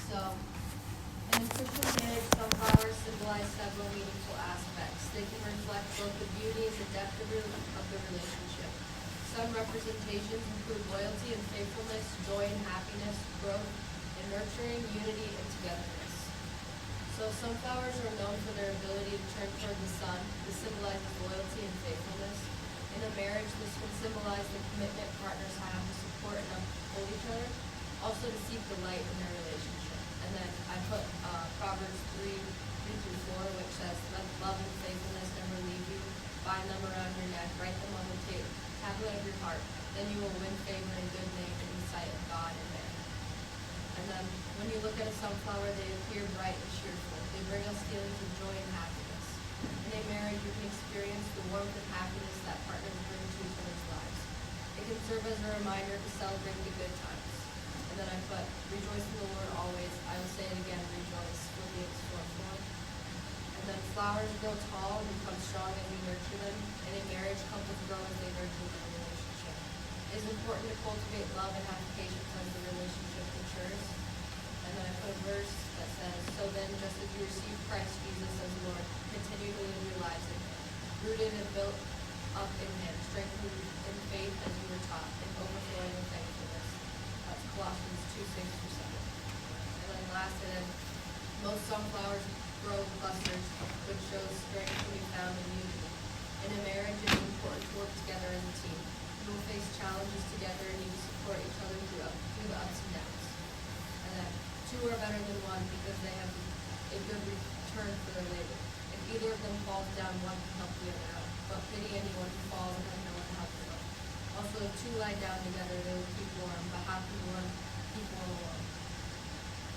So, in the Christian marriage, sunflowers symbolize several meaningful aspects. They can reflect both the beauty and the depth of the relationship. Some representations include loyalty and faithfulness, joy and happiness, growth and nurturing, unity and togetherness. So sunflowers are known for their ability to turn toward the sun. This symbolizes loyalty and faithfulness. In a marriage, this can symbolize the commitment partners have to support and uphold each other, also to seek delight in their relationship. And then I put Proverbs 3:3-4, which says, "Let love and faithfulness never leave you. Bind them around your neck, write them on the tablet of your heart. Then you will win favor and good name in the sight of God and man." And then when you look at a sunflower, they appear bright and cheerful. They bring us feelings of joy and happiness. In a marriage, you can experience the warmth and happiness that partners bring to each other's lives. It can serve as a reminder to celebrate the good times. And then I put, "Rejoice in the Lord always." I will say it again, rejoice. Philippians 4:4. And then flowers grow tall and become strong as we nurture them. In a marriage, couples grow as they nurture their relationship. It is important to cultivate love and have patience as the relationship matures. And then I put a verse that says, "So then, just as you receive Christ Jesus as Lord, continue to live your lives in Him, rooted and built up in Him, strengthened in faith as you were taught, and overflowing in thankfulness." That's Colossians 2:6-7. And then last, most sunflowers grow in clusters, which shows strength can be found in unity. In a marriage, it is important to work together as a team. You will face challenges together and need to support each other through the ups and downs. And then two are better than one because they have a good return for their labor. If either of them falls down, one can help the other out. But pity anyone who falls and has no one to help them out. Also, if two lie down together, they will keep warm, but how can one keep warm alone?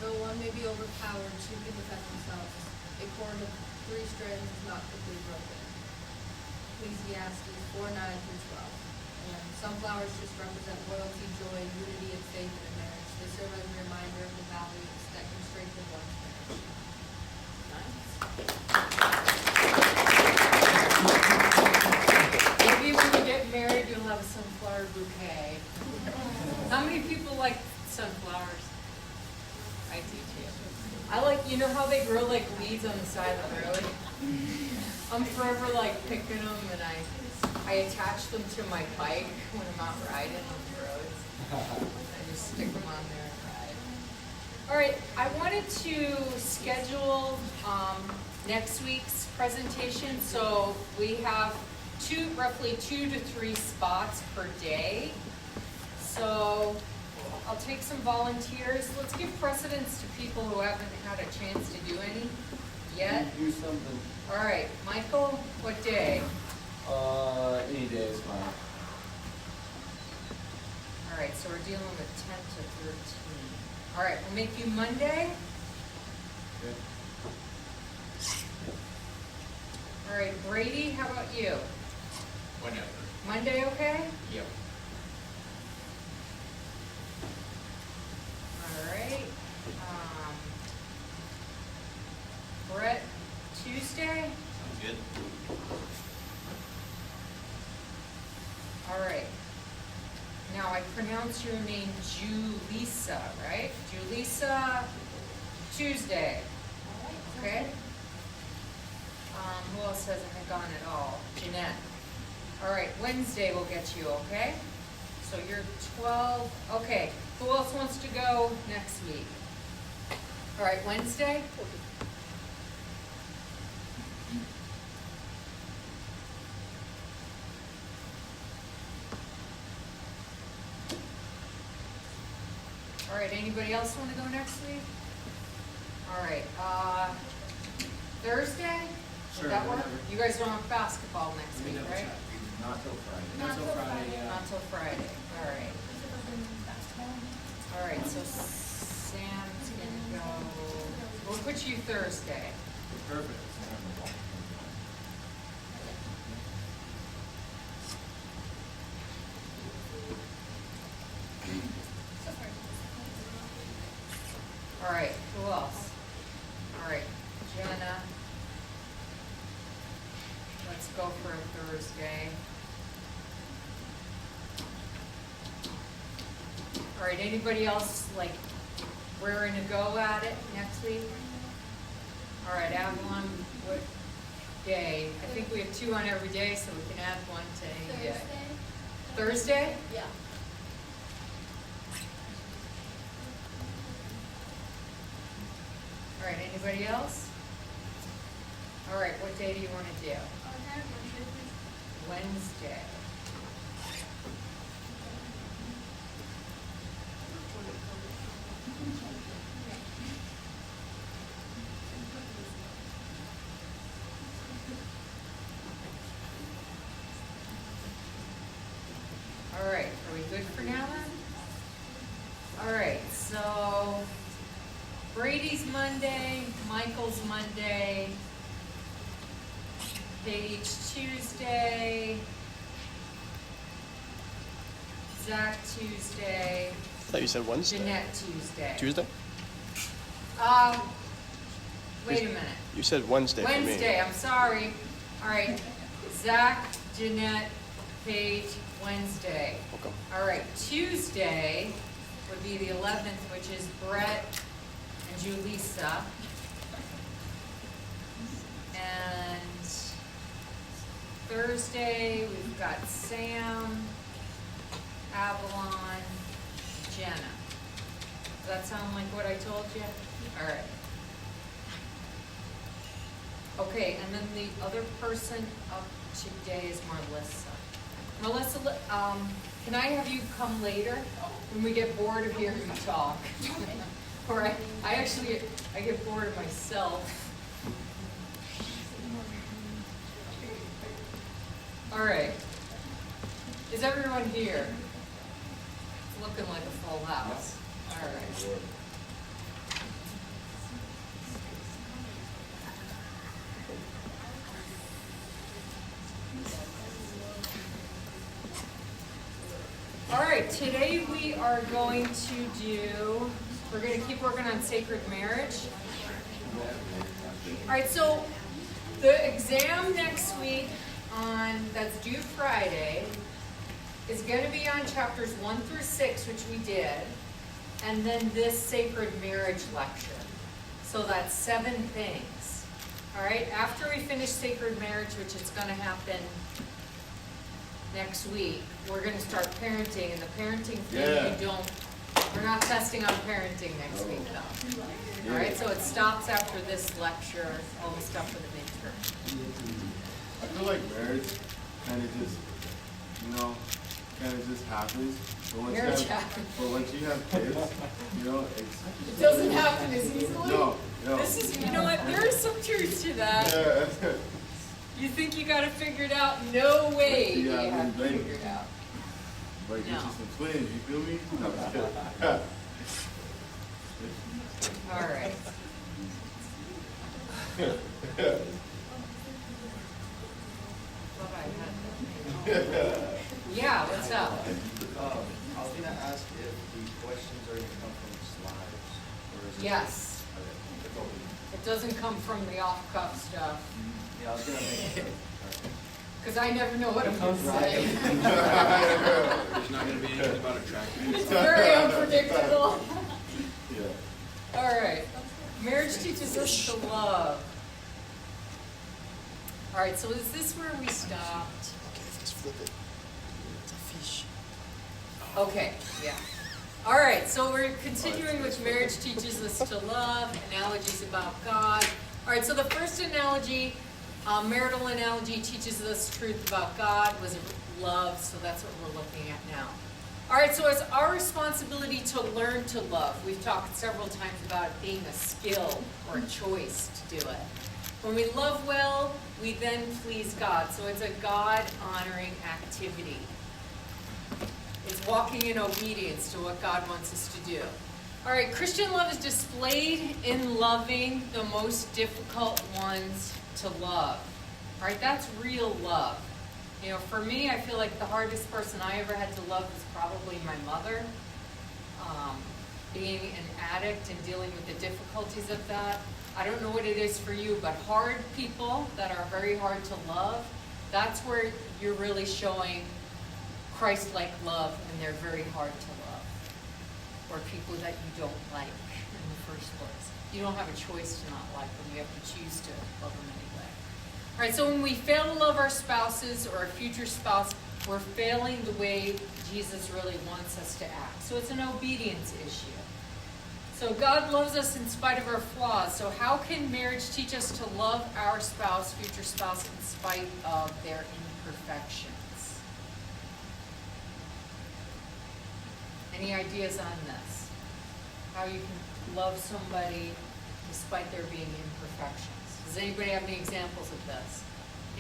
Though one may be overpowered, two can defend themselves. A cord of 3 strands is not quickly broken. Ecclesiastes 4:9-12. And sunflowers just represent loyalty, joy, unity, and faith in a marriage. They serve as a reminder of the values that can strengthen one's marriage. Maybe when you get married, you'll have a sunflower bouquet. How many people like sunflowers? I do too. I like, you know how they grow like weeds on the side of the road? I'm forever like picking them, and I attach them to my bike when I'm out riding on the roads. I just stick them on there and ride. All right, I wanted to schedule next week's presentation. So we have roughly 2 to 3 spots per day. So I'll take some volunteers. Let's give precedence to people who haven't had a chance to do any yet. Do something. All right, Michael, what day? Any day is fine. All right, so we're dealing with 10 to 13. All right, we'll make you Monday. Okay. All right, Brady, how about you? Whenever. Monday, okay? Yep. All right. Brett, Tuesday? Sounds good. All right. Now I pronounce your name Julissa, right? Julissa, Tuesday. Okay. Who else hasn't gone at all? Jeanette. All right, Wednesday we'll get you, okay? So you're 12. Okay, who else wants to go next week? All right, Wednesday? All right, anybody else want to go next week? All right, Thursday? Sure, Would that work? whatever. You guys don't have basketball next week, right? Not till Friday. Not till Friday. Yeah. Not till Friday, all right. All right, so Sam's gonna go, we'll put you Thursday. Perfect. All right, who else? All right, Jenna. Let's go for a Thursday. All right, anybody else like raring to go at it next week? All right, Avalon, what day? I think we have 2 on every day, so we can add 1 to any day. Thursday? Yeah. All right, anybody else? All right, what day do you want to do? Wednesday. All right, are we good for now then? All right, so Brady's Monday, Michael's Monday, Paige Tuesday, Zach Tuesday, I thought you said Wednesday. Jeanette Tuesday. Tuesday? Wait a minute. You said Wednesday for me. Wednesday, I'm sorry. All right, Zach, Jeanette, Paige, Wednesday. Okay. All right, Tuesday would be the 11th, which is Brett and Julissa. And Thursday, we've got Sam, Avalon, Jenna. Does that sound like what I told you? All right. Okay, and then the other person up today is Melissa. Melissa, can I have you come later when we get bored of hearing you talk? Or I get bored of myself. All right. Is everyone here? It's looking like a full house. All right. All right, today we are going to we're going to keep working on sacred marriage. All right, so the exam next week that's due Friday is going to be on chapters 1 through 6, which we did, and then this sacred marriage lecture. So that's 7 things. All right, after we finish sacred marriage, which is going to happen next week, we're going to start parenting, and the parenting thing we're not testing on parenting next week though. All right, so it stops after this lecture, all the stuff for the midterm. I feel like marriage kind of just, happens. But once you have kids, It doesn't happen as easily? No. This is, you know what, there is some truth to that. Yeah. You think you got it figured out? No way you Yeah, have it like- figured out. Like, No. it's just some twins, you feel me? No, I'm just kidding. All right. Thought I had that. Yeah, what's up? I was gonna ask if the questions are gonna come from slides, or is it? Yes. Okay, it's open. It doesn't come from the off-cuff stuff, Yeah, I was gonna make sure. because I never know what I'm gonna say. There's not gonna be anything about a tractor. It's very unpredictable. Yeah. All right. Marriage teaches us to love. All right, so is this where we stopped? Okay, let's flip it. It's a fish. Okay, yeah. All right, so we're continuing with marriage teaches us to love, analogies about God. All right, so the first analogy, marital analogy, teaches us truth about God, was love, so that's what we're looking at now. All right, so it's our responsibility to learn to love. We've talked several times about it being a skill or a choice to do it. When we love well, we then please God. So it's a God-honoring activity. It's walking in obedience to what God wants us to do. All right, Christian love is displayed in loving the most difficult ones to love. All right, that's real love. You know, for me, I feel like the hardest person I ever had to love was probably my mother. Being an addict and dealing with the difficulties of that. I don't know what it is for you, but hard people that are very hard to love, that's where you're really showing Christ-like love, and they're very hard to love. or people that you don't like in the first place. You don't have a choice to not like them. You have to choose to love them anyway. All right, so when we fail to love our spouses or our future spouse, we're failing the way Jesus really wants us to act. So it's an obedience issue. So God loves us in spite of our flaws. So how can marriage teach us to love our spouse, future spouse, in spite of their imperfections? Any ideas on this? How you can love somebody despite there being imperfections? Does anybody have any examples of this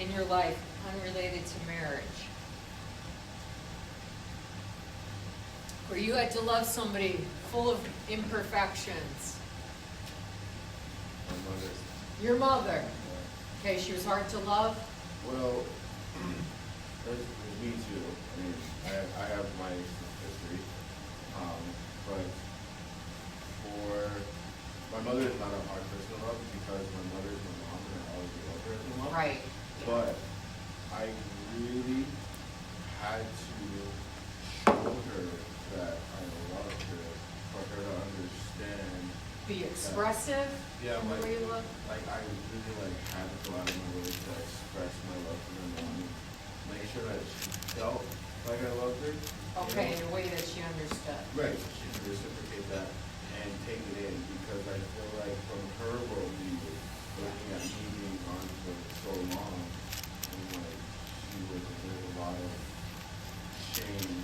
in your life unrelated to marriage? Where you had to love somebody full of imperfections? My mother. Your mother. Okay, she was hard to love? Well, there's me too. I mean, I have my history. But my mother is not a hard person to love because my mother is my mom and I always love her as my mom. Right. But I really had to show her that I loved her for her to understand. Be expressive Yeah, in the way you love? like I really had to go out of my way to express my love for my mom and make sure that she felt like I loved her. Okay, in You know? a way that she understood. Right, she could reciprocate that and take it in because I feel like from her worldview, looking at me being gone for so long, and like there's a lot of shame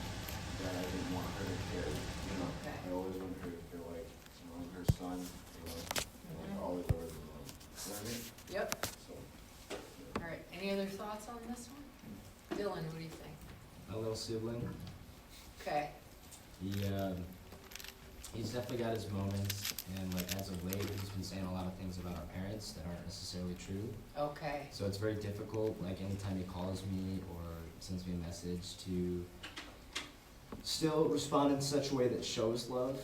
that I didn't want her to carry. You know, Okay. I always want her to feel like I'm her son, like always over the love. You know what I mean? Yep. So, All right, any other thoughts on this one? Dylan, what do you think? My little sibling, Okay. he's definitely got his moments, and like as of late, he's been saying a lot of things about our parents that aren't necessarily true. Okay. So it's very difficult, like anytime he calls me or sends me a message, to still respond in such a way that shows love,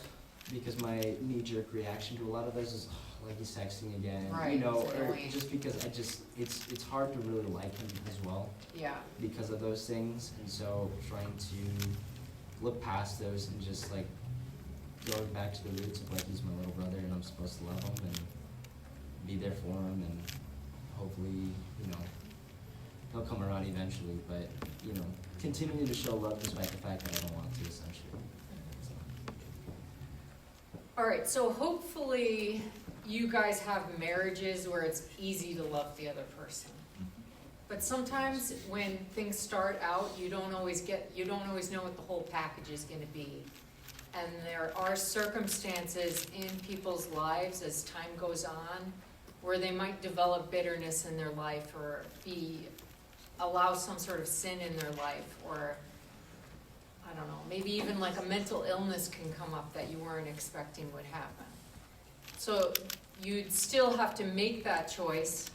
because my knee-jerk reaction to a lot of this is, "Oh, like he's texting again," Right, you know, it's or annoying. just because it's hard to really like him as well Yeah. because of those things, and so trying to look past those and just like going back to the roots of like he's my little brother and I'm supposed to love him and be there for him, and hopefully, you know, he'll come around eventually, but, you know, continuing to show love despite the fact that I don't want to, essentially. All right, so hopefully you guys have marriages where it's easy to love the other person. But sometimes when things start out, you don't always know what the whole package is gonna be. And there are circumstances in people's lives as time goes on where they might develop bitterness in their life or allow some sort of sin in their life, or I don't know, maybe even like a mental illness can come up that you weren't expecting would happen. So you'd still have to make that choice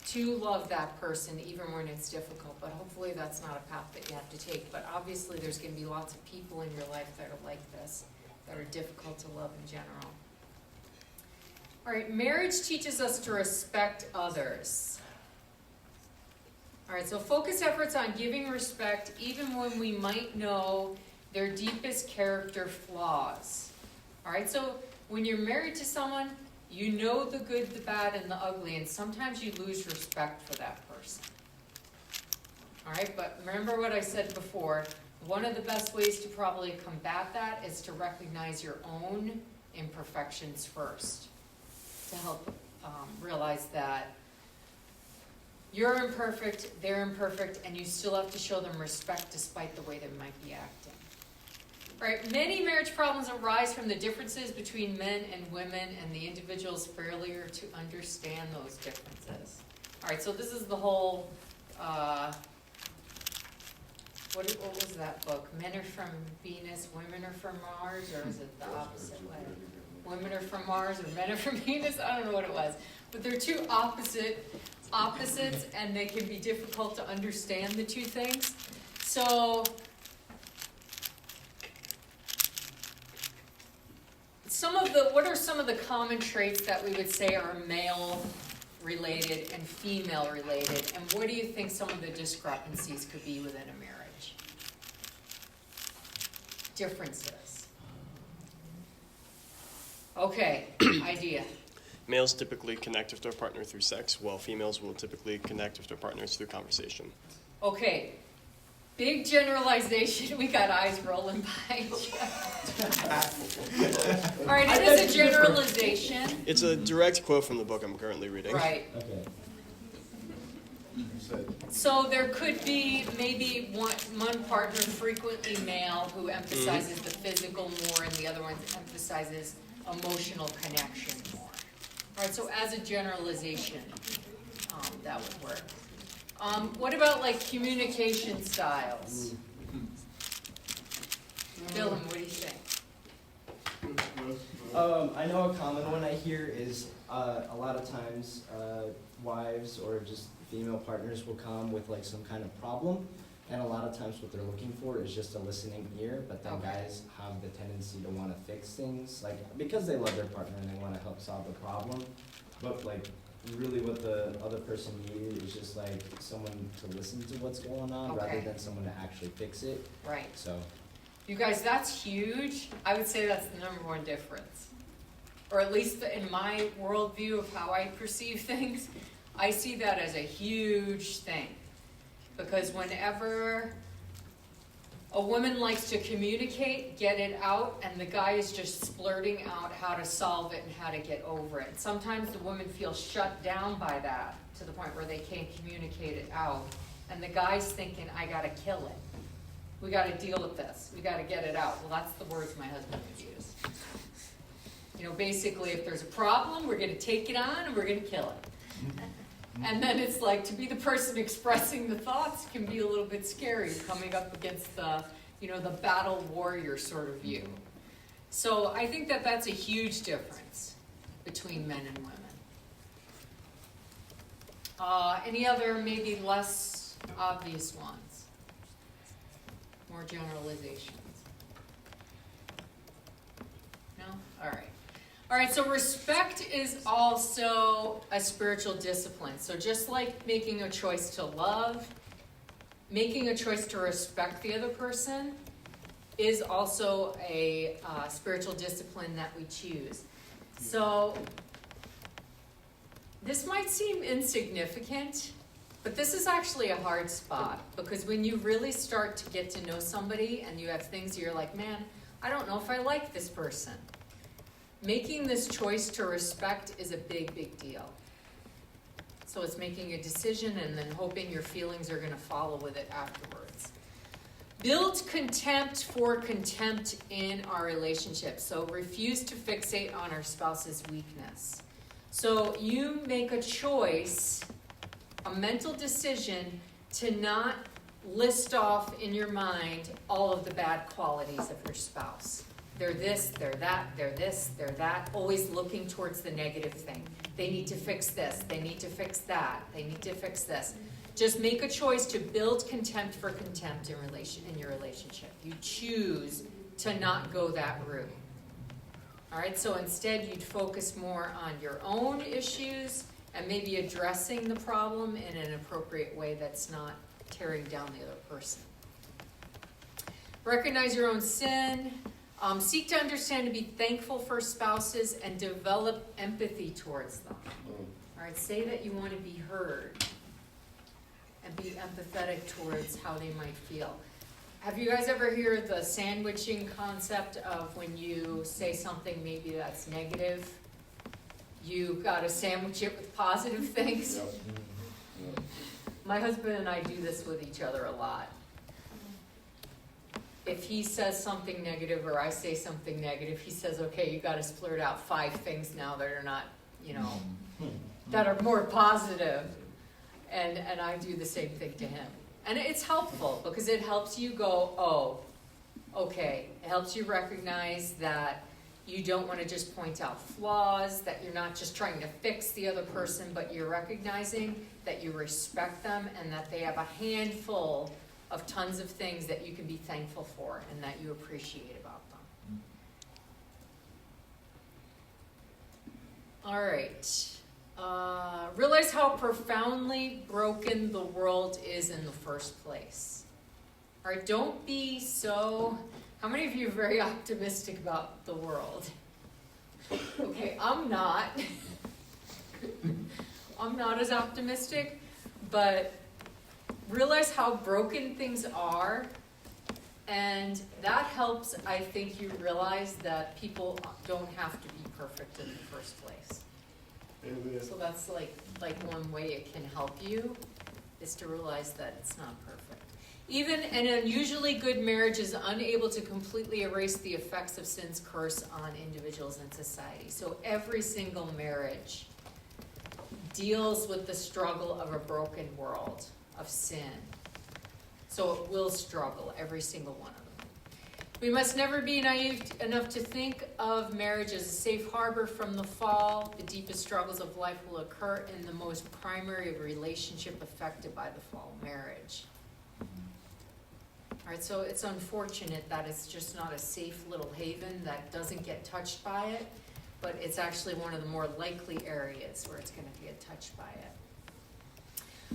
to love that person even when it's difficult, but hopefully that's not a path that you have to take. But obviously there's gonna be lots of people in your life that are like this, that are difficult to love in general. All right, marriage teaches us to respect others. All right, so focus efforts on giving respect even when we might know their deepest character flaws. All right, so when you're married to someone, you know the good, the bad, and the ugly, and sometimes you lose respect for that person. All right, but remember what I said before, one of the best ways to probably combat that is to recognize your own imperfections first, to help realize that you're imperfect, they're imperfect, and you still have to show them respect despite the way they might be acting. All right, many marriage problems arise from the differences between men and women and the individual's failure to understand those differences. All right, so this is the whole, what was that book? Men are from Venus, women are from Mars, or is it the opposite way? Women are from Mars or men are from Venus? I don't know what it was. But they're two opposites, and they can be difficult to understand the two things. So what are some of the common traits that we would say are male related and female related, and what do you think some of the discrepancies could be within a marriage? differences. Okay, idea. Males typically connect with their partner through sex, while females will typically connect with their partners through conversation. Okay, big generalization. We got eyes rolling behind you. All right, it is a generalization. It's a direct quote from the book I'm currently reading. Right. Okay. You said, So there could be maybe one partner frequently male who emphasizes the physical more and the other one emphasizes emotional connection more. All right, so as a generalization, that would work. What about like communication styles? Dylan, what do you think? I know a common one I hear is a lot of times wives or just female partners will come with like some kind of problem, and a lot of times what they're looking for is just a listening ear, but then Okay. guys have the tendency to want to fix things, like because they love their partner and they want to help solve the problem, but like really what the other person needed is just like someone to listen to what's going on rather Okay. than someone to actually fix it. Right. So You guys, that's huge. I would say that's the number one difference. Or at least in my worldview of how I perceive things, I see that as a huge thing. Because whenever a woman likes to communicate, get it out, and the guy is just splurting out how to solve it and how to get over it. Sometimes the woman feels shut down by that to the point where they can't communicate it out. And the guy's thinking, I gotta kill it. We gotta deal with this. We gotta get it out. Well, that's the words my husband would use. You know, basically, if there's a problem, we're gonna take it on and we're gonna kill it. And then it's like, to be the person expressing the thoughts can be a little bit scary, coming up against the, you know, the battle warrior sort of view. So I think that that's a huge difference between men and women. Any other maybe less obvious ones? More generalizations? No? All right. All right, so respect is also a spiritual discipline. So just like making a choice to love, making a choice to respect the other person is also a spiritual discipline that we choose. So this might seem insignificant, but this is actually a hard spot, because when you really start to get to know somebody and you have things you're like, man, I don't know if I like this person. Making this choice to respect is a big, big deal. So it's making a decision and then hoping your feelings are going to follow with it afterwards. Build contempt for contempt in our relationship. So refuse to fixate on our spouse's weakness. So you make a choice, a mental decision, to not list off in your mind all of the bad qualities of your spouse. They're this, they're that, they're this, they're that, always looking towards the negative thing. They need to fix this, they need to fix that, they need to fix this. Just make a choice to build contempt for contempt in your relationship. You choose to not go that route. All right, so instead you'd focus more on your own issues and maybe addressing the problem in an appropriate way that's not tearing down the other person. Recognize your own sin. Seek to understand and be thankful for spouses and develop empathy towards them. All right, say that you want to be heard and be empathetic towards how they might feel. Have you guys ever heard the sandwiching concept of when you say something maybe that's negative, you got to sandwich it with positive things? My husband and I do this with each other a lot. If he says something negative or I say something negative, he says, okay, you got to splurt out 5 things now that are not, you know, that are more positive. And I do the same thing to him. And it's helpful because it helps you go, oh, okay. It helps you recognize that you don't want to just point out flaws, that you're not just trying to fix the other person, but you're recognizing that you respect them and that they have a handful of tons of things that you can be thankful for and that you appreciate about them. All right. Realize how profoundly broken the world is in the first place. All right, don't be so How many of you are very optimistic about the world? Okay, I'm not. I'm not as optimistic, but realize how broken things are, and that helps, I think, you realize that people don't have to be perfect in the first place. So that's like one way it can help you, is to realize that it's not perfect. Even an unusually good marriage is unable to completely erase the effects of sin's curse on individuals and society. So every single marriage deals with the struggle of a broken world, of sin. So it will struggle, every single one of them. We must never be naive enough to think of marriage as a safe harbor from the fall. The deepest struggles of life will occur in the most primary relationship affected by the fall, marriage. All right, so it's unfortunate that it's just not a safe little haven that doesn't get touched by it, but it's actually one of the more likely areas where it's going to get touched by it.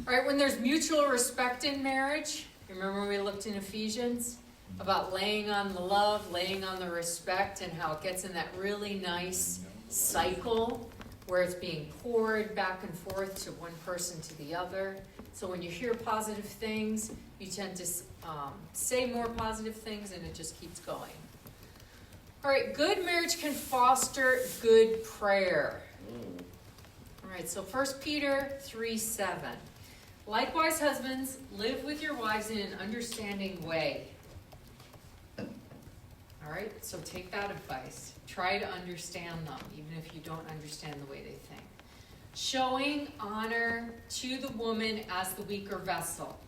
All right, when there's mutual respect in marriage, remember when we looked in Ephesians about laying on the love, laying on the respect, and how it gets in that really nice cycle where it's being poured back and forth to one person to the other. So when you hear positive things, you tend to say more positive things, and it just keeps going. All right, good marriage can foster good prayer. All right, so 1 Peter 3:7. Likewise, husbands, live with your wives in an understanding way. All right, so take that advice. Try to understand them, even if you don't understand the way they think. Showing honor to the woman as the weaker vessel.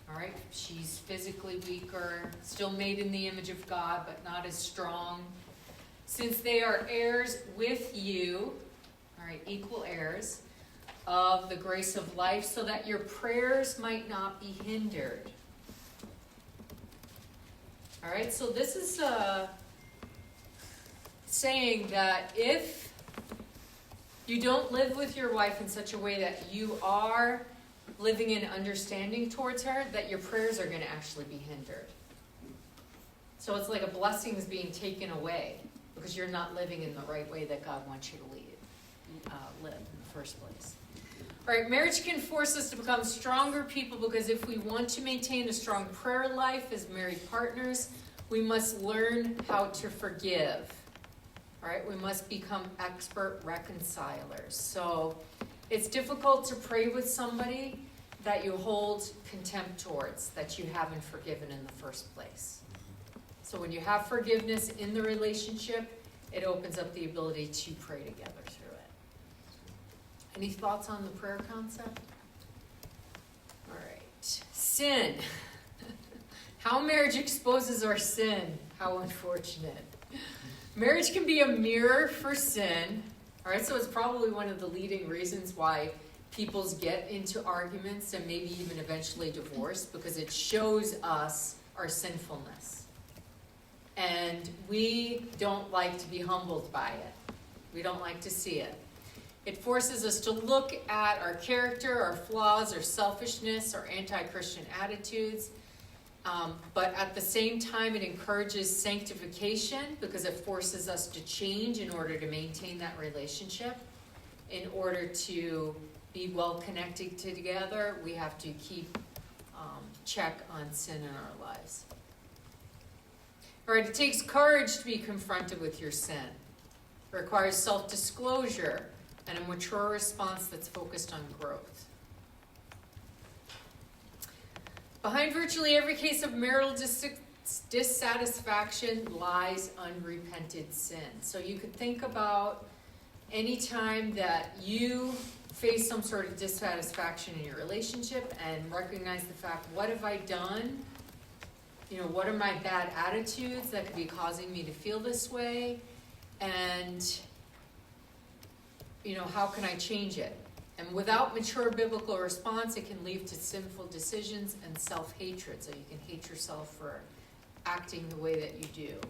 All right, she's physically weaker, still made in the image of God, but not as strong. Since they are heirs with you, all right, equal heirs of the grace of life, so that your prayers might not be hindered. All right, so this is saying that if you don't live with your wife in such a way that you are living in understanding towards her, that your prayers are going to actually be hindered. So it's like a blessing is being taken away because you're not living in the right way that God wants you to live in the first place. All right, marriage can force us to become stronger people, because if we want to maintain a strong prayer life as married partners, we must learn how to forgive. All right, we must become expert reconcilers. So it's difficult to pray with somebody that you hold contempt towards, that you haven't forgiven in the first place. So when you have forgiveness in the relationship, it opens up the ability to pray together through it. Any thoughts on the prayer concept? All right. Sin. How marriage exposes our sin. How unfortunate. Marriage can be a mirror for sin. All right, so it's probably one of the leading reasons why peoples get into arguments and maybe even eventually divorce, because it shows us our sinfulness. And we don't like to be humbled by it. We don't like to see it. It forces us to look at our character, our flaws, our selfishness, our anti-Christian attitudes. But at the same time, it encourages sanctification, because it forces us to change in order to maintain that relationship. In order to be well connected together, we have to keep check on sin in our lives. All right, it takes courage to be confronted with your sin. It requires self-disclosure and a mature response that's focused on growth. Behind virtually every case of marital dissatisfaction lies unrepented sin. So you could think about any time that you face some sort of dissatisfaction in your relationship and recognize the fact, what have I done? You know, what are my bad attitudes that could be causing me to feel this way? And, you know, how can I change it? And without mature biblical response, it can lead to sinful decisions and self-hatred. So you can hate yourself for acting the way that you do.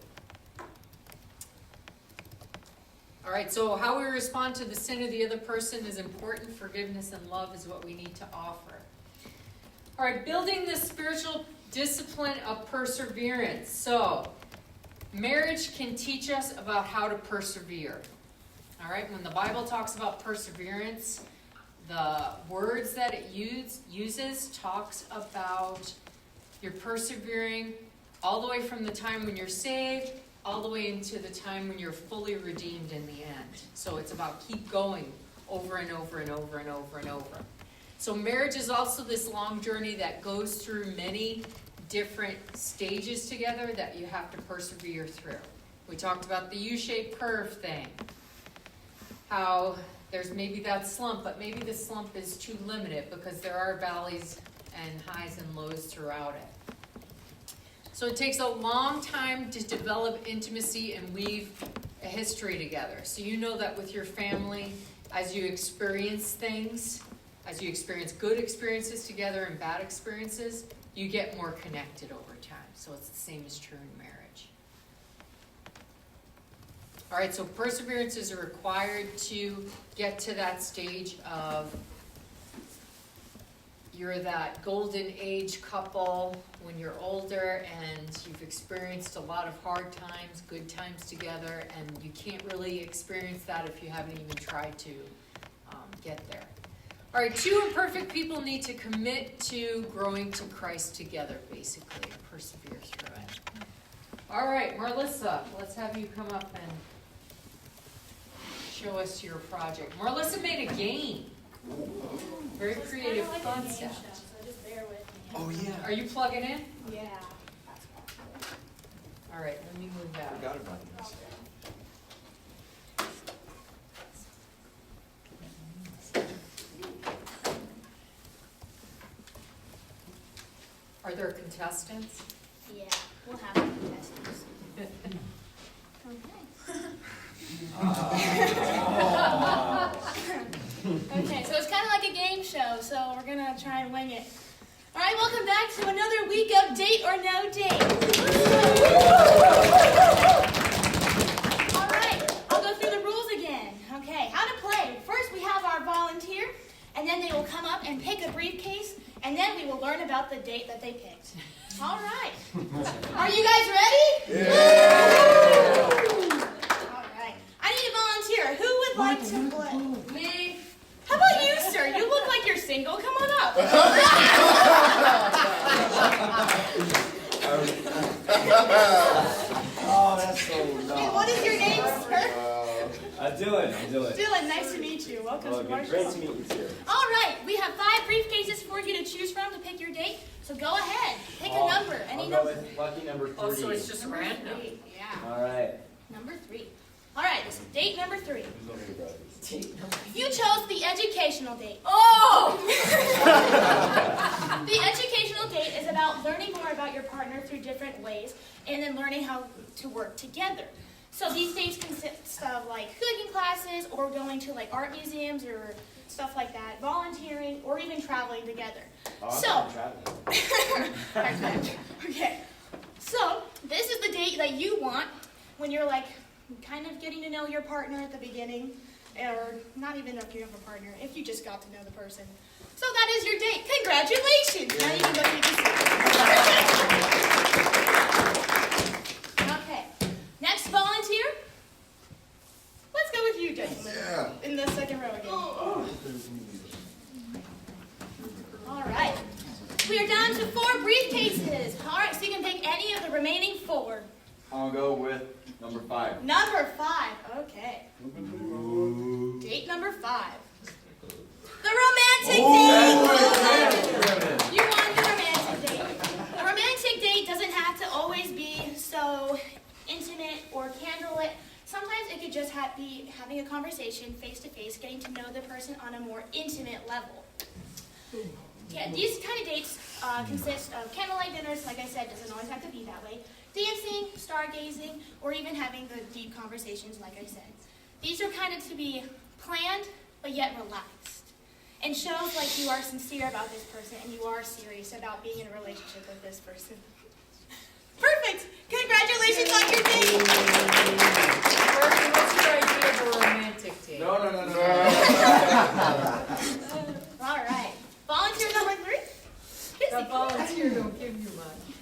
All right, so how we respond to the sin of the other person is important. Forgiveness and love is what we need to offer. All right, building this spiritual discipline of perseverance. So, marriage can teach us about how to persevere. All right, when the Bible talks about perseverance, the words that it uses talks about you're persevering all the way from the time when you're saved, all the way into the time when you're fully redeemed in the end. So it's about keep going over and over and over and over and over. So marriage is also this long journey that goes through many different stages together that you have to persevere through. We talked about the U-shaped curve thing. How there's maybe that slump, but maybe the slump is too limited because there are valleys and highs and lows throughout it. So it takes a long time to develop intimacy and weave a history together. So you know that with your family, as you experience things, as you experience good experiences together and bad experiences, you get more connected over time. So it's the same is true in marriage. All right, so perseverance is required to get to that stage of you're that golden age couple when you're older and you've experienced a lot of hard times, good times together, and you can't really experience that if you haven't even tried to get there. All right, two imperfect people need to commit to growing to Christ together, basically, and persevere through it. All right, Marlissa, let's have you come up and show us your project. Marlissa made a game. Very creative concept. So just bear with me. Oh, yeah. Are you plugging in? Yeah. All right, let me move that. Forgot about this. Are there contestants? Yeah, we'll have contestants. Okay, so it's kind of like a game show, so we're going to try and wing it. All right, welcome back to another week of Date or No Date. All right, I'll go through the rules again. Okay, how to play. First, we have our volunteer, and then they will come up and pick a briefcase, and then we will learn about the date that they picked. All right. Are you guys ready? Yeah! All right. I need a volunteer. Who would like to play? Me. How about you, sir? You look like you're single. Come on up. Oh, that's so Hey, what is your name, sir? Dylan. Dylan, nice to meet you. Welcome to our Great show. to meet you too. All right, we have 5 briefcases for you to choose from to pick your date. So go ahead, pick a number, any I'll go number. with lucky number 3. Oh, so it's just Number random. 3, yeah. All right. Number 3. All right, this is date number 3. Who's over your brothers? You chose the educational date. Oh! The educational date is about learning more about your partner through different ways and then learning how to work together. So these dates consist of like cooking classes or going to like art museums or stuff like that, volunteering, or even traveling together. Oh, I'm traveling. Okay. So this is the date that you want when you're like kind of getting to know your partner at the beginning, or not even if you have a partner, if you just got to know the person. So that is your date. Congratulations! Now you can go take a seat. Okay. Next volunteer. Let's go with you, gentlemen. Yeah. In the second row again. All right. We are down to 4 briefcases. All right, so you can pick any of the remaining 4. I'll go with number 5. Number 5. Okay. Date number 5. The romantic date. You want the romantic date. The romantic date doesn't have to always be so intimate or candlelit. Sometimes it could just be having a conversation face to face, getting to know the person on a more intimate level. Yeah, these kind of dates consist of candlelight dinners, like I said, doesn't always have to be that way, dancing, stargazing, or even having the deep conversations, like I said. These are kind of to be planned, but yet relaxed, and shows like you are sincere about this person and you are serious about being in a relationship with this person. Perfect! Congratulations on your date! Bertie, what's your idea of a romantic date? No. All right. Volunteer number 3? That volunteer don't give you much.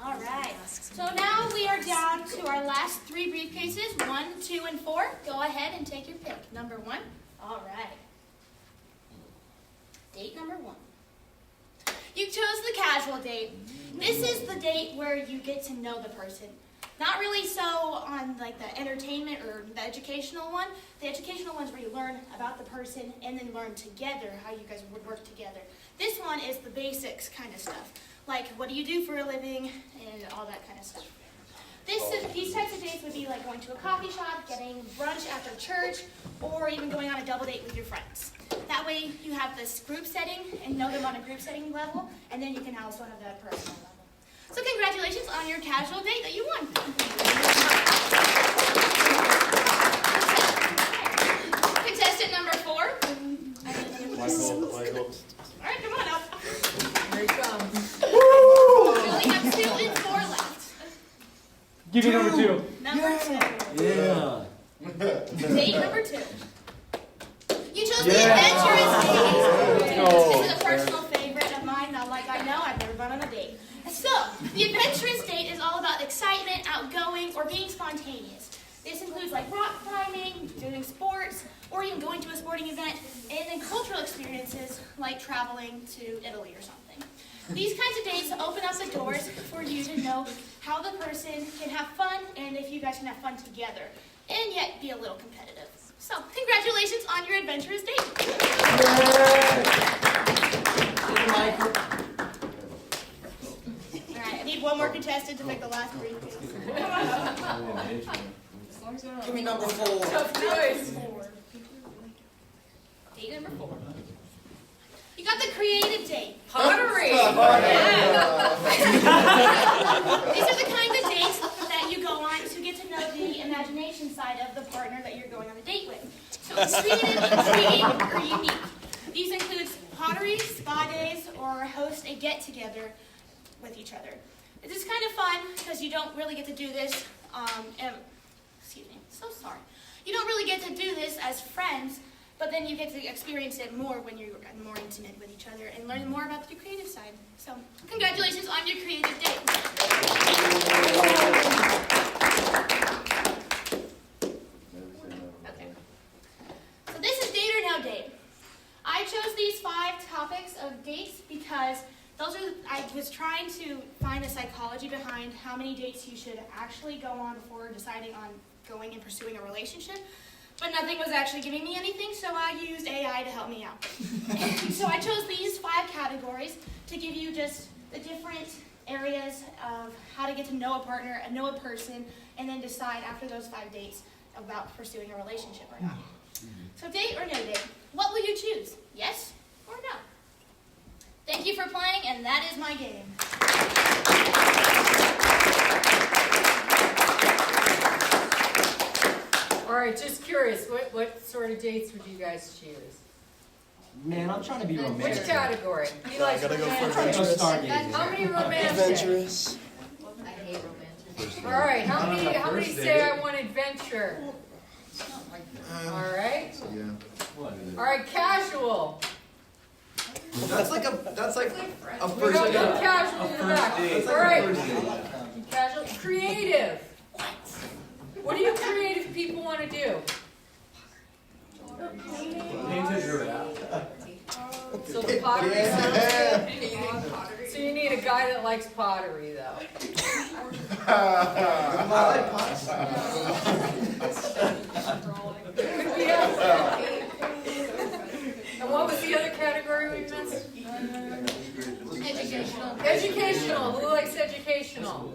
All right. So now we are down to our last 3 briefcases, 1, 2, and 4. Go ahead and take your pick. Number 1. All right. Date number 1. You chose the casual date. This is the date where you get to know the person. Not really so on like the entertainment or the educational one. The educational one's where you learn about the person and then learn together how you guys would work together. This one is the basics kind of stuff. Like, what do you do for a living and all that kind of stuff. These types of dates would be like going to a coffee shop, getting brunch after church, or even going on a double date with your friends. That way you have this group setting and know them on a group setting level, and then you can also have that personal level. So congratulations on your casual date that you won. Contestant number 4. Michael. All right, come on up. Here he comes. We only have 2 and 4 left. Give me number 2. Number 2. Yeah. Date number 2. You chose the adventurous date. This is a personal favorite of mine. Not like I know, I've never gone on a date. So, the adventurous date is all about excitement, outgoing, or being spontaneous. This includes like rock climbing, doing sports, or even going to a sporting event, and then cultural experiences like traveling to Italy or something. These kinds of dates open up the doors for you to know how the person can have fun and if you guys can have fun together, and yet be a little competitive. So, congratulations on your adventurous date. All right, I need one more contestant to make the last briefcase. Give me number 4. Tough choice. Date number 4. You got the creative date. Pottery. These are the kinds of dates that you go on to get to know the imagination side of the partner that you're going on a date with. So creative, intriguing, or unique. These include pottery, spa days, or host a get-together with each other. This is kind of fun because you don't really get to do this, excuse me, so sorry. You don't really get to do this as friends, but then you get to experience it more when you're more intimate with each other and learn more about the creative side. So, congratulations on your creative date. Okay. So this is date or no date. I chose these 5 topics of dates because I was trying to find the psychology behind how many dates you should actually go on before deciding on going and pursuing a relationship. But nothing was actually giving me anything, so I used AI to help me out. So I chose these 5 categories to give you just the different areas of how to get to know a partner, know a person, and then decide after those 5 dates about pursuing a relationship or not. So date or no date? What will you choose? Yes or no? Thank you for playing, and that is my game. All right, just curious, what sort of dates would you guys choose? Man, I'm trying to be romantic. Which category? He likes gotta go for romantic. Go stargazing. How many romantic? Adventurous. I hate romantic. All right, how many say I want adventure? All right. All right, casual. That's like a We first got date. one casual in the back. All right, casual. Creative. What do you creative people want to do? So the pottery sounds good. So you need a guy that likes pottery, though. I like pasta. And what was the other category we missed? Educational. Educational. Who likes educational?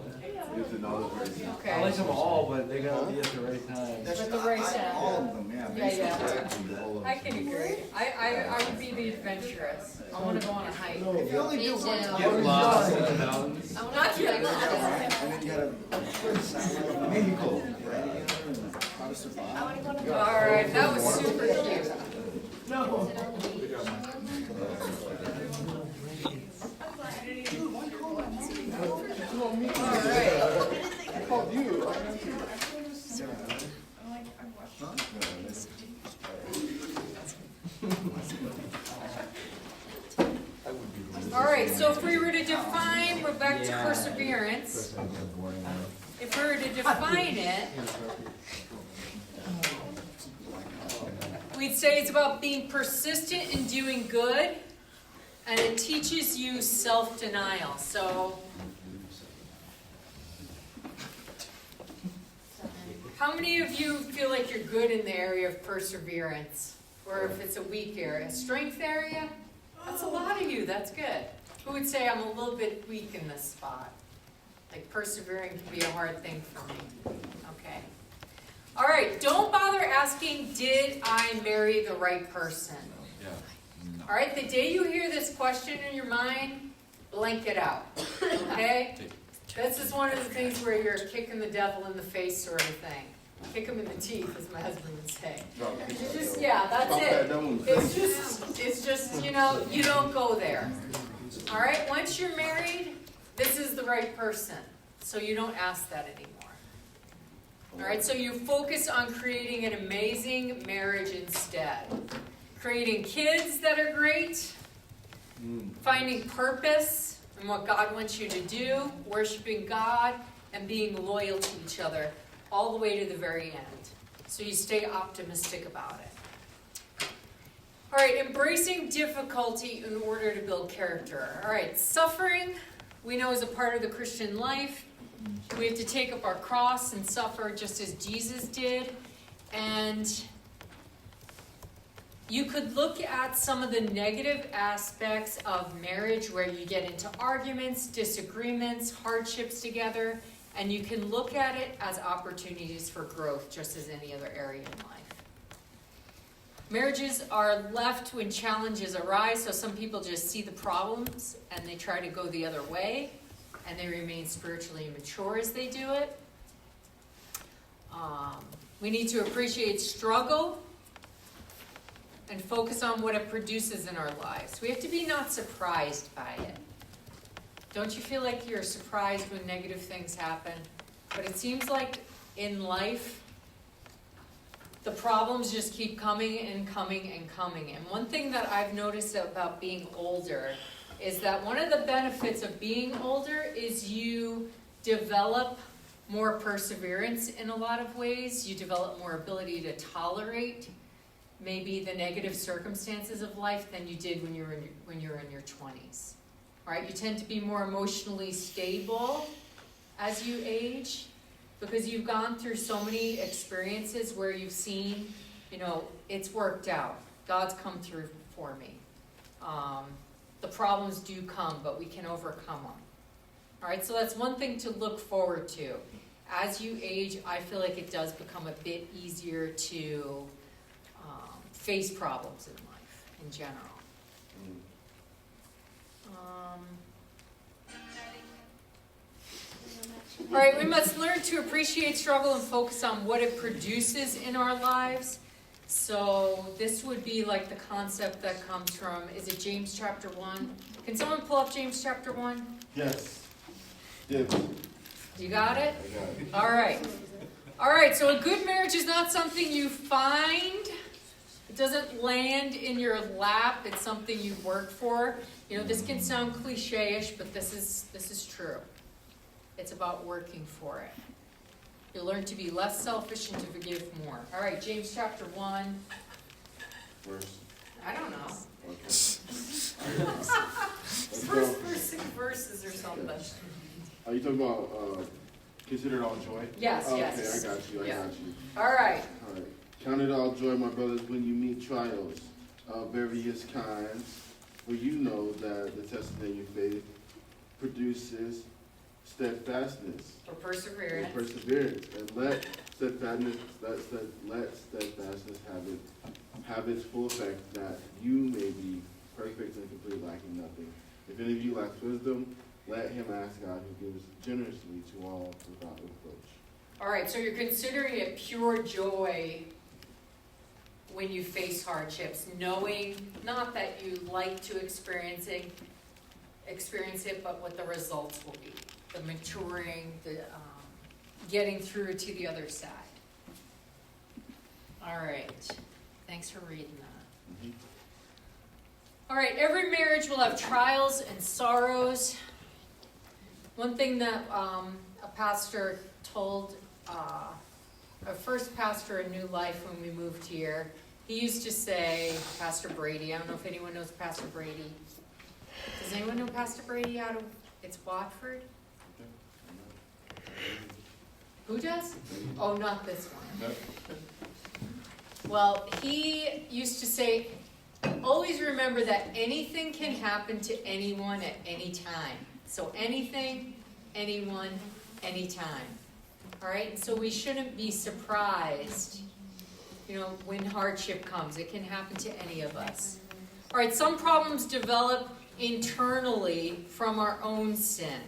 Okay. I like them all, but they gotta be at the right time. At the right time. All of them, yeah. Yeah. I can agree. I would be the adventurous. I want to go on a hike. If you only do Me one too. time, Get lost in the mountains. I want Not to yet. and then you gotta Mexico. All right, that was super cute. All right. All right, so if we were to define back to Yeah. perseverance. First, I get a boring one. If we were to define it, we'd say it's about being persistent in doing good, and it teaches you self-denial. So, how many of you feel like you're good in the area of perseverance? Or if it's a weak area? Strength area? That's a lot of you, that's good. Who would say I'm a little bit weak in this spot? Like persevering can be a hard thing for me. Okay. All right, don't bother asking, did I marry the right person? All right, the day you hear this question in your mind, blank it out. Okay? This is one of the things where you're kicking the devil in the face sort of thing. Kick him in the teeth, as my husband would say. It's just, yeah, that's it. It's just, you know, you don't go there. All right, once you're married, this is the right person. So you don't ask that anymore. All right, so you focus on creating an amazing marriage instead. Creating kids that are great, finding purpose in what God wants you to do, worshiping God, and being loyal to each other all the way to the very end. So you stay optimistic about it. All right, embracing difficulty in order to build character. All right, suffering, we know is a part of the Christian life. We have to take up our cross and suffer just as Jesus did. And you could look at some of the negative aspects of marriage where you get into arguments, disagreements, hardships together, and you can look at it as opportunities for growth just as any other area in life. Marriages are left when challenges arise, so some people just see the problems and they try to go the other way, and they remain spiritually immature as they do it. We need to appreciate struggle and focus on what it produces in our lives. We have to be not surprised by it. Don't you feel like you're surprised when negative things happen? But it seems like in life, the problems just keep coming and coming and coming. And one thing that I've noticed about being older is that one of the benefits of being older is you develop more perseverance in a lot of ways. You develop more ability to tolerate maybe the negative circumstances of life than you did when you were in your 20s. All right, you tend to be more emotionally stable as you age because you've gone through so many experiences where you've seen, you know, it's worked out. God's come through for me. The problems do come, but we can overcome them. All right, so that's one thing to look forward to. As you age, I feel like it does become a bit easier to face problems in life in general. All right, we must learn to appreciate struggle and focus on what it produces in our lives. So this would be like the concept that comes from, is it James chapter 1? Can someone pull up James chapter 1? Yes. Yes. You got it? I got it. All right. All right, so a good marriage is not something you find. It doesn't land in your lap. It's something you work for. You know, this can sound cliche-ish, but this is true. It's about working for it. You learn to be less selfish and to forgive more. All right, James chapter 1. Verse. I don't know. Okay. First 6 verses or something. Are you talking about consider it all joy? Yes, okay, yes. I got you. All right. All right. Count it all joy, my brothers, when you meet trials of various kinds, for you know that the testing of your faith produces steadfastness. For perseverance. For perseverance, and let steadfastness have its full effect, that you may be perfect and complete, lacking nothing. If any of you lacks wisdom, let him ask God, who gives generously to all without reproach. All right, so you're considering it pure joy when you face hardships, knowing not that you like to experience it, but what the results will be, the maturing, the getting through to the other side. All right, thanks for reading that. Mm-hmm. All right, every marriage will have trials and sorrows. One thing that a pastor told, our first pastor in New Life when we moved here, he used to say, Pastor Brady, I don't know if anyone knows Pastor Brady. Does anyone know Pastor Brady out of, it's Watford? Who does? Oh, not this one. Well, he used to say, always remember that anything can happen to anyone at any time. So anything, anyone, anytime. All right, so we shouldn't be surprised, when hardship comes. It can happen to any of us. All right, some problems develop internally from our own sin,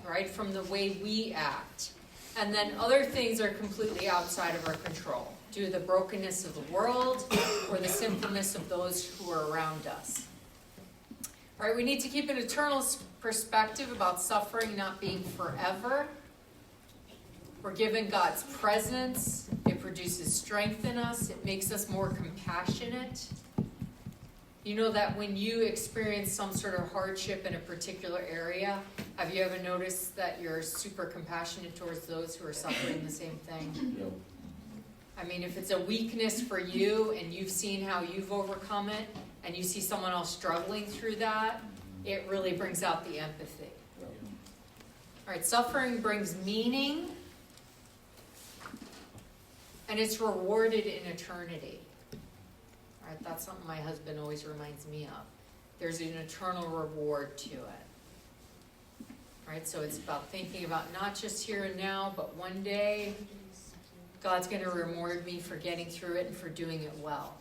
right, from the way we act. And then other things are completely outside of our control, due to the brokenness of the world or the sinfulness of those who are around us. All right, we need to keep an eternal perspective about suffering not being forever. We're given God's presence. It produces strength in us. It makes us more compassionate. You know that when you experience some sort of hardship in a particular area, have you ever noticed that you're super compassionate towards those who are suffering the same thing? Yep. I mean, if it's a weakness for you and you've seen how you've overcome it, and you see someone else struggling through that, it really brings out the empathy. Yep. All right, suffering brings meaning, and it's rewarded in eternity. All right, that's something my husband always reminds me of. There's an eternal reward to it. All right, so it's about thinking about not just here and now, but one day God's going to reward me for getting through it and for doing it well.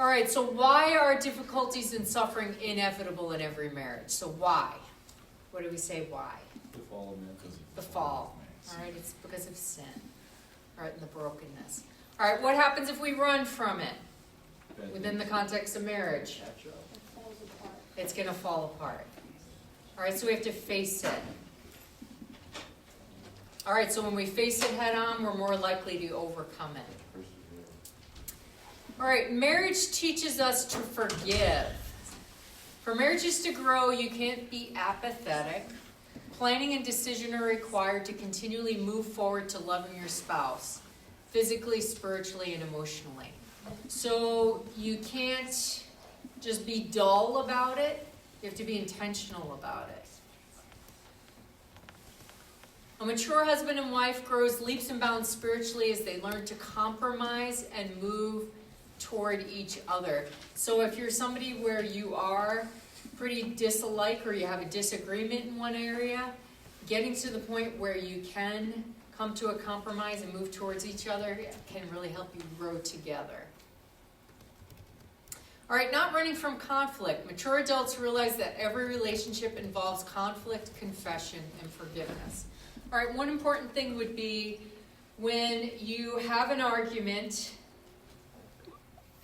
All right, so why are difficulties and suffering inevitable in every marriage? So why? What do we say why? The fall of man. The fall. All right, it's because of sin. All right, and the brokenness. All right, what happens if we run from it within the context of marriage? It's going to fall apart. All right, so we have to face it. All right, so when we face it head on, we're more likely to overcome it. All right, marriage teaches us to forgive. For marriages to grow, you can't be apathetic. Planning and decision are required to continually move forward to loving your spouse, physically, spiritually, and emotionally. So you can't just be dull about it. You have to be intentional about it. A mature husband and wife grows leaps and bounds spiritually as they learn to compromise and move toward each other. So if you're somebody where you are pretty dislike or you have a disagreement in one area, getting to the point where you can come to a compromise and move towards each other can really help you grow together. All right, not running from conflict. Mature adults realize that every relationship involves conflict, confession, and forgiveness. All right, one important thing would be when you have an argument,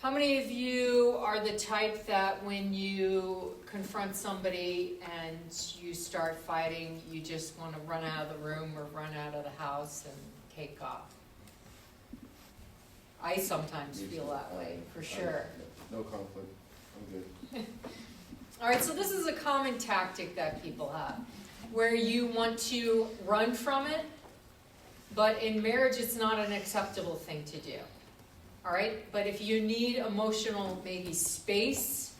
how many of you are the type that when you confront somebody and you start fighting, you just want to run out of the room or run out of the house and cake off? I sometimes feel that way, for sure. No conflict. I'm good. All right, so this is a common tactic that people have, where you want to run from it, but in marriage it's not an acceptable thing to do. All right, but if you need emotional maybe space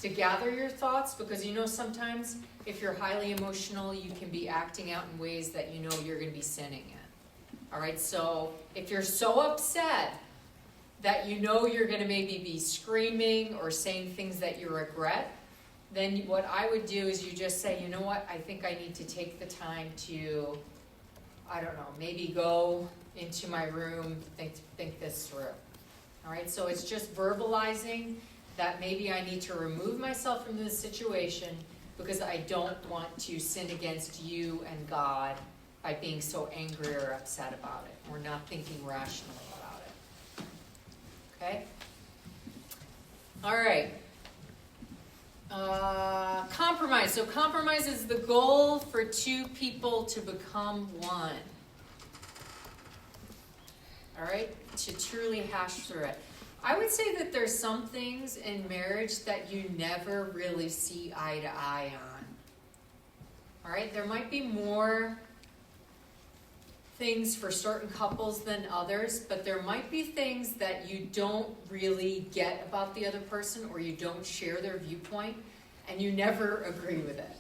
to gather your thoughts, because sometimes if you're highly emotional, you can be acting out in ways that you're going to be sinning in. All right, so if you're so upset that you're going to maybe be screaming or saying things that you regret, then what I would do is you just say, you know what, I think I need to take the time to, I don't know, maybe go into my room, think this through. All right, so it's just verbalizing that maybe I need to remove myself from this situation because I don't want to sin against you and God by being so angry or upset about it or not thinking rationally about it. Okay? All right. Compromise. So compromise is the goal for two people to become one. All right? To truly hash through it. I would say that there's some things in marriage that you never really see eye to eye on. All right, there might be more things for certain couples than others, but there might be things that you don't really get about the other person, or you don't share their viewpoint, and you never agree with it.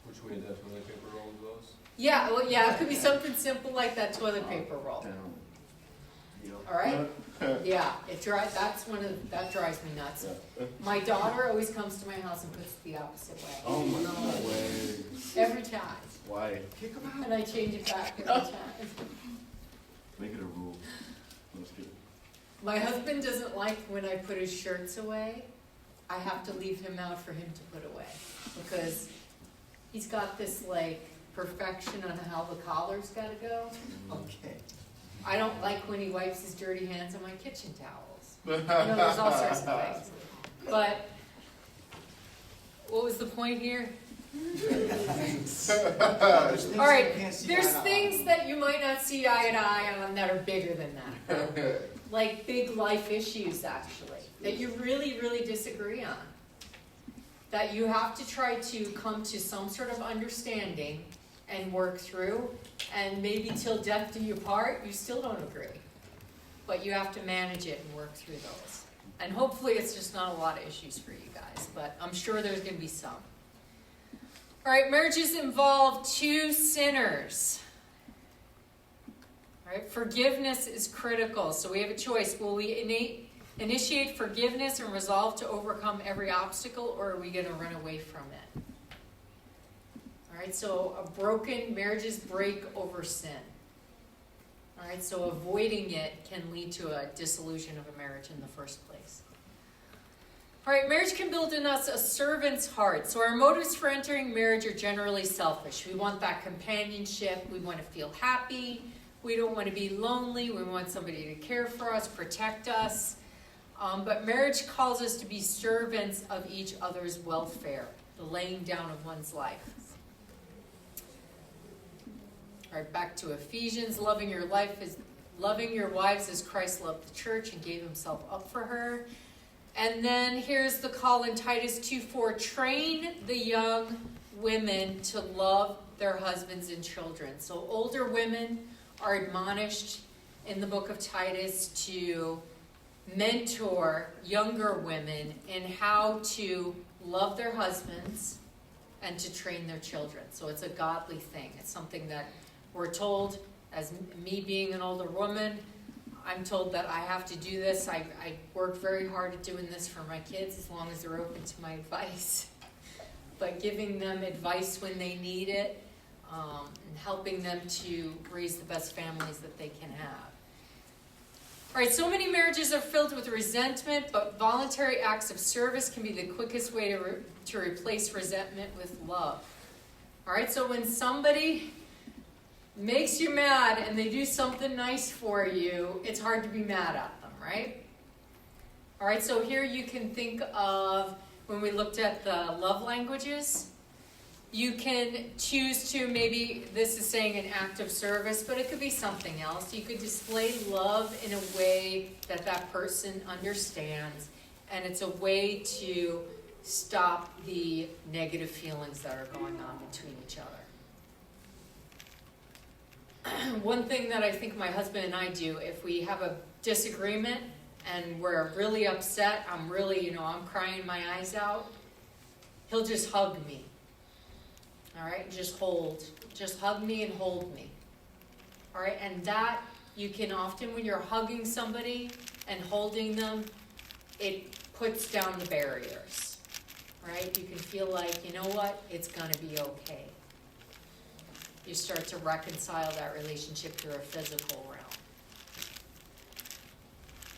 Which way that toilet paper roll goes? Yeah, well, yeah, it could be something simple like that toilet paper roll. All right? Yeah, that drives me nuts. My daughter always comes to my house and puts it the opposite way. Oh my way. Every time. Why? Kick him out. And I change it back every time. Make it a rule. Let's get it. My husband doesn't like when I put his shirts away. I have to leave him out for him to put away. Because he's got this like perfection on how the collar's gotta go. Okay. I don't like when he wipes his dirty hands on my kitchen towels. You know, there's all sorts of things. But what was the point here? All right, there's things that you might not see eye to eye on that are bigger than that. Like big life issues, actually, that you really, really disagree on. That you have to try to come to some sort of understanding and work through, and maybe till death do you part, you still don't agree. But you have to manage it and work through those. And hopefully it's just not a lot of issues for you guys, but I'm sure there's going to be some. All right, marriages involve two sinners. All right, forgiveness is critical, so we have a choice. Will we initiate forgiveness and resolve to overcome every obstacle, or are we going to run away from it? All right, so marriages break over sin. All right, so avoiding it can lead to a dissolution of a marriage in the first place. All right, marriage can build in us a servant's heart. So our motives for entering marriage are generally selfish. We want that companionship. We want to feel happy. We don't want to be lonely. We want somebody to care for us, protect us. But marriage calls us to be servants of each other's welfare, the laying down of one's life. All right, back to Ephesians. Loving your wives as Christ loved the church and gave himself up for her. And then here's the call in Titus 2:4. Train the young women to love their husbands and children. So older women are admonished in the book of Titus to mentor younger women in how to love their husbands and to train their children. So it's a godly thing. It's something that we're told, as me being an older woman, I'm told that I have to do this. I work very hard at doing this for my kids as long as they're open to my advice. But giving them advice when they need it, and helping them to raise the best families that they can have. All right, so many marriages are filled with resentment, but voluntary acts of service can be the quickest way to replace resentment with love. All right, so when somebody makes you mad and they do something nice for you, it's hard to be mad at them, right? All right, so here you can think of when we looked at the love languages. You can choose to, maybe this is saying an act of service, but it could be something else. You could display love in a way that that person understands, and it's a way to stop the negative feelings that are going on between each other. One thing that I think my husband and I do, if we have a disagreement and we're really upset, I'm I'm crying my eyes out, he'll just hug me. All right, just hug me and hold me. All right, and that you can often, when you're hugging somebody and holding them, it puts down the barriers. Right? You can feel like, you know what, it's gonna be okay. You start to reconcile that relationship through a physical realm.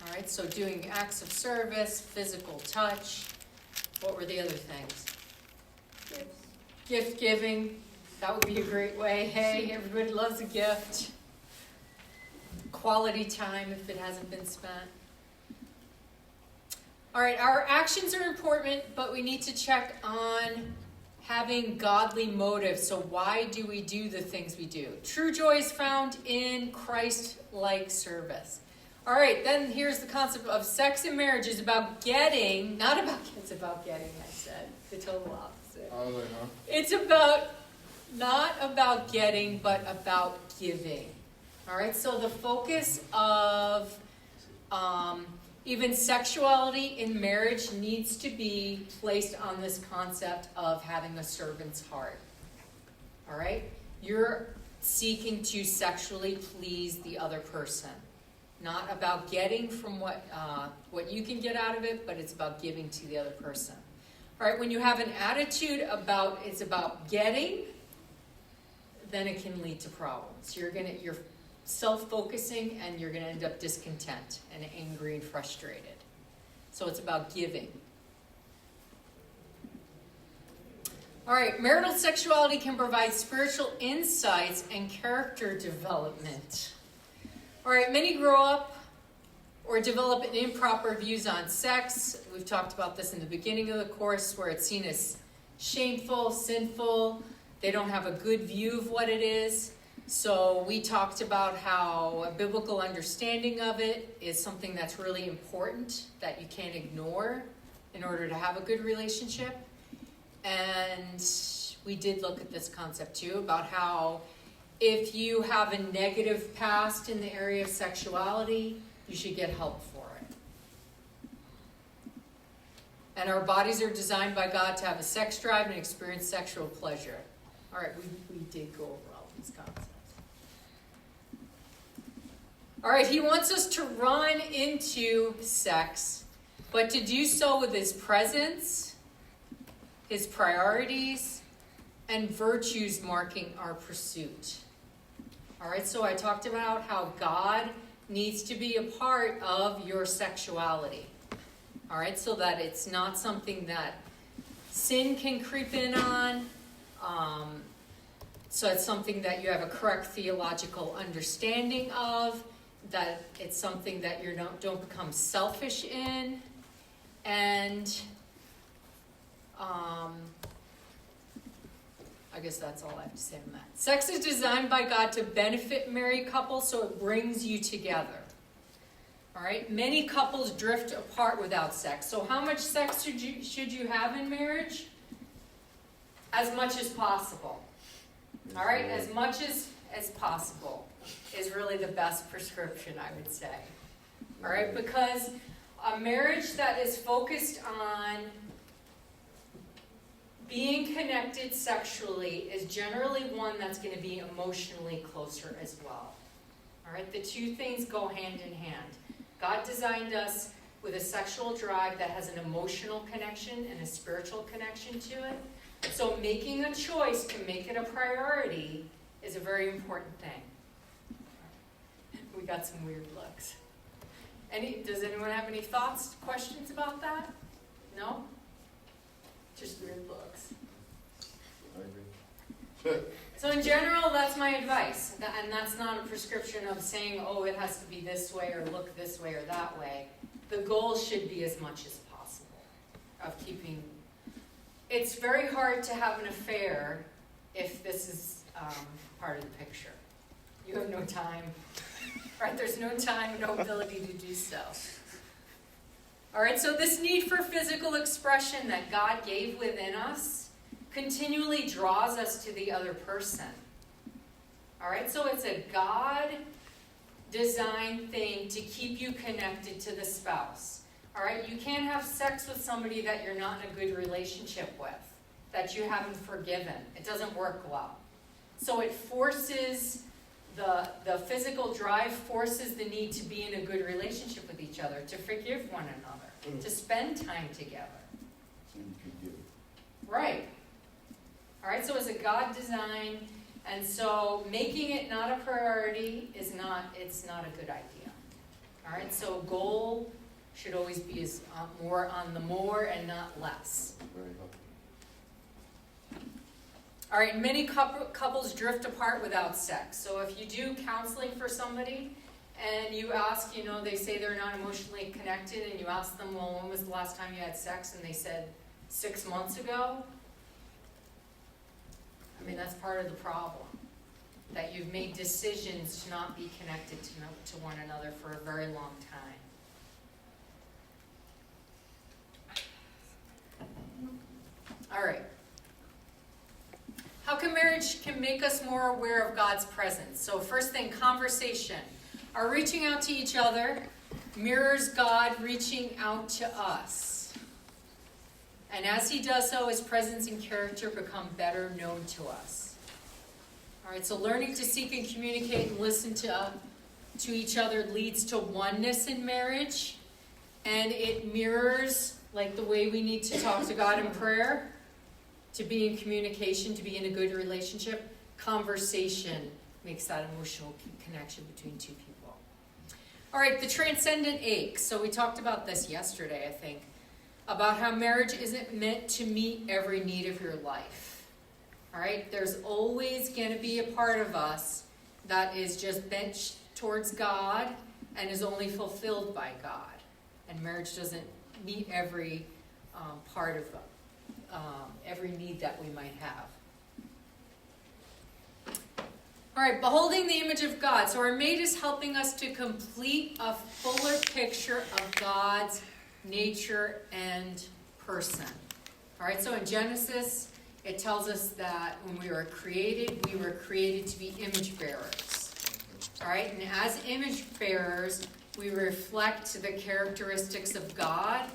All right, so doing acts of service, physical touch. What were the other things? Gift giving. That would be a great way. Hey, everybody loves a gift. Quality time if it hasn't been spent. All right, our actions are important, but we need to check on having godly motives. So why do we do the things we do? True joy is found in Christ-like service. All right, then here's the concept of sex and marriage is about getting, not about, it's about getting, I said, the total opposite. I was like, huh? It's about Not about getting, but about giving. All right, so the focus of even sexuality in marriage needs to be placed on this concept of having a servant's heart. All right, you're seeking to sexually please the other person, not about getting from what you can get out of it, but it's about giving to the other person. All right, when you have an attitude about it's about getting, then it can lead to problems. You're self-focusing, and you're going to end up discontent and angry and frustrated. So it's about giving. All right, marital sexuality can provide spiritual insights and character development. All right, many grow up or develop an improper views on sex. We've talked about this in the beginning of the course, where it's seen as shameful, sinful. They don't have a good view of what it is. So we talked about how a biblical understanding of it is something that's really important, that you can't ignore in order to have a good relationship. And we did look at this concept too, about how if you have a negative past in the area of sexuality, you should get help for it. And our bodies are designed by God to have a sex drive and experience sexual pleasure. All right, we did go over all these concepts. All right, he wants us to run into sex, but to do so with his presence, his priorities, and virtues marking our pursuit. All right, so I talked about how God needs to be a part of your sexuality. All right, so that it's not something that sin can creep in on. So it's something that you have a correct theological understanding of, that it's something that you don't become selfish in, and I guess that's all I have to say on that. Sex is designed by God to benefit married couples, so it brings you together. All right, many couples drift apart without sex. So how much sex should you have in marriage? As much as possible. All right, as much as possible is really the best prescription, I would say. All right, because a marriage that is focused on being connected sexually is generally one that's going to be emotionally closer as well. All right, the two things go hand in hand. God designed us with a sexual drive that has an emotional connection and a spiritual connection to it. So making a choice to make it a priority is a very important thing. We got some weird looks. Does anyone have any thoughts, questions about that? No? Just weird looks. I agree. So in general, that's my advice. And that's not a prescription of saying, oh, it has to be this way or look this way or that way. The goal should be as much as possible of keeping. It's very hard to have an affair if this is part of the picture. You have no time, right? There's no time, no ability to do so. All right, so this need for physical expression that God gave within us continually draws us to the other person. All right, so it's a God-designed thing to keep you connected to the spouse. All right, you can't have sex with somebody that you're not in a good relationship with, that you haven't forgiven. It doesn't work well. So it forces the physical drive, forces the need to be in a good relationship with each other, to forgive one another, to spend time together. So you could give. Right. All right, so it's a God design, and so making it not a priority it's not a good idea. All right, so goal should always be more on the more and not less. Very helpful. All right, many couples drift apart without sex. So if you do counseling for somebody and you ask, they say they're not emotionally connected, and you ask them, well, when was the last time you had sex? And they said 6 months ago. I mean, that's part of the problem, that you've made decisions to not be connected to one another for a very long time. All right. How can marriage marriage can make us more aware of God's presence. So first thing, conversation. Our reaching out to each other mirrors God reaching out to us. And as he does so, his presence and character become better known to us. All right, so learning to seek and communicate and listen to each other leads to oneness in marriage. And it mirrors, like the way we need to talk to God in prayer, to be in communication, to be in a good relationship. Conversation makes that emotional connection between two people. All right, the transcendent ache. So we talked about this yesterday, I think, about how marriage isn't meant to meet every need of your life. All right, there's always going to be a part of us that is just bent towards God and is only fulfilled by God. And marriage doesn't meet every part of every need that we might have. All right, beholding the image of God. So our mate is helping us to complete a fuller picture of God's nature and person. All right, so in Genesis, it tells us that when we were created to be image bearers. All right, and as image bearers, we reflect the characteristics of God.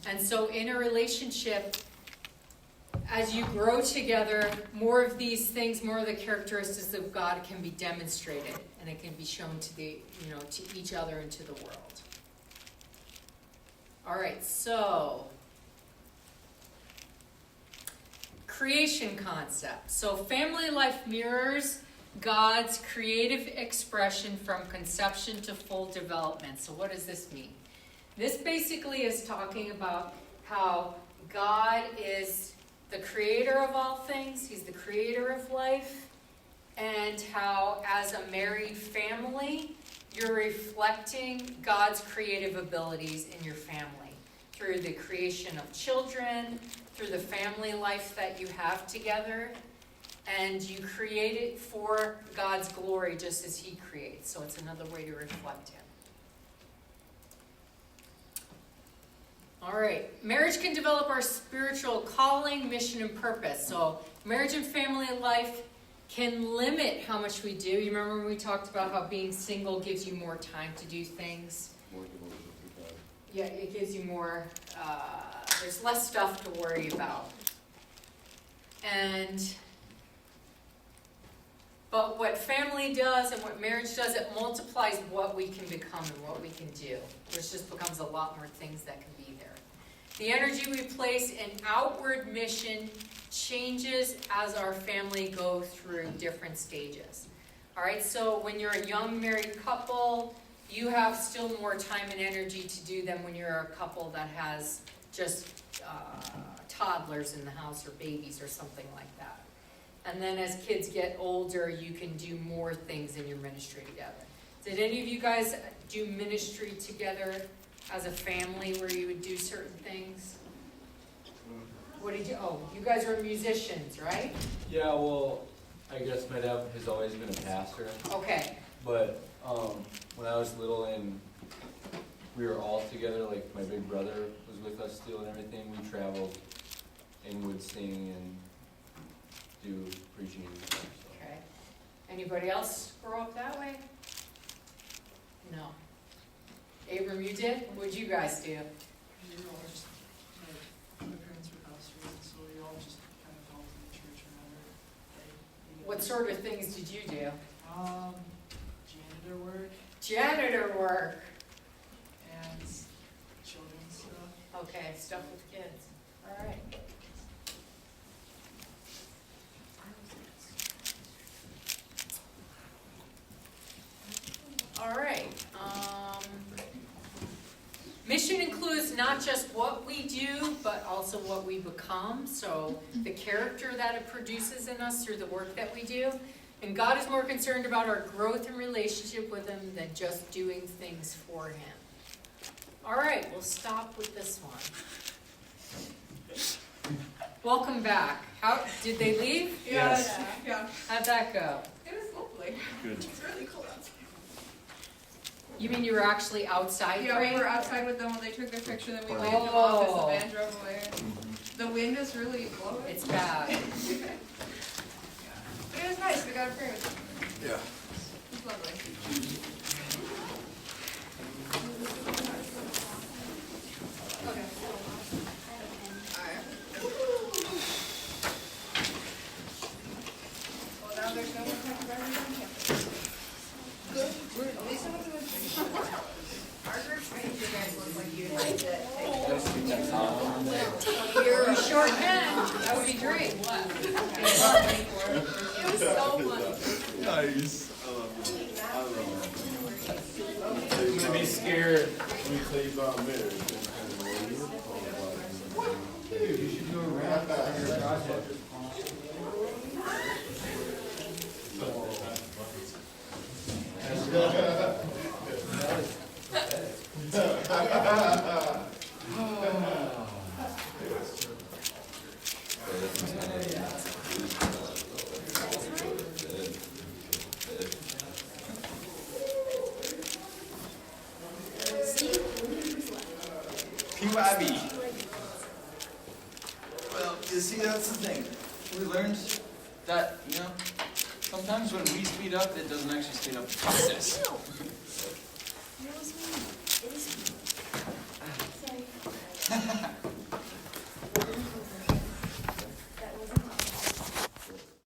And so in a relationship, as you grow together, more of these things, more of the characteristics of God can be demonstrated, and it can be shown to to each other and to the world. All right, so creation concept. So family life mirrors God's creative expression from conception to full development. So what does this mean? This basically is talking about how God is the creator of all things. He's the creator of life. And how, as a married family, you're reflecting God's creative abilities in your family through the creation of children, through the family life that you have together. And you create it for God's glory just as he creates. So it's another way to reflect him. All right. Marriage can develop our spiritual calling, mission, and purpose. So marriage and family life can limit how much we do. You remember when we talked about how being single gives you more time to do things? Yeah, it gives you more, there's less stuff to worry about. But what family does and what marriage does, it multiplies what we can become and what we can do. There's just becomes a lot more things that can be there. The energy we place in outward mission changes as our family go through different stages. All right, so when you're a young married couple, you have still more time and energy to do than when you're a couple that has just toddlers in the house or babies or something like that. And then as kids get older, you can do more things in your ministry together. Did any of you guys do ministry together as a family where you would do certain things? What did you, you guys are musicians, right? Yeah, well, I guess my dad has always been a pastor. Okay. But when I was little and we were all together, like my big brother was with us still and everything, we traveled and would sing and do preaching and stuff. So. Okay. Anybody else grow up that way? No. Abram, you did? What'd you guys do? You know, my parents were pastors, and so we all just kind of helped in the church around it. What sort of things did you do? Janitor work. Janitor work. And children's stuff. Okay, stuff with kids. All right. All right. Mission includes not just what we do, but also what we become. So the character that it produces in us through the work that we do. And God is more concerned about our growth and relationship with him than just doing things for him. All right, we'll stop with this one. Welcome back. How did they leave? Yes. Yeah. How'd that go? It was lovely. Good. It's really cold outside. You mean you were actually outside? Yeah, praying? we were outside with them when they took their picture, then we waited in the office, the van drove away. The wind is really blowing. It's bad. got approved. Yeah. It's lovely. Okay. Alright. Well, now there's no more time for everyone. Good. At least it wasn't our group's made you guys look like you liked it. You're a short man. That would be great. It was so funny. Nice. I love it. I love it. I'm gonna be scared. Let me tell you about marriage. Dude, you should do a rap for your project. P-Wabby. Well, you see, that's the thing. We learned that, sometimes when we speed up, it doesn't actually speed up the process.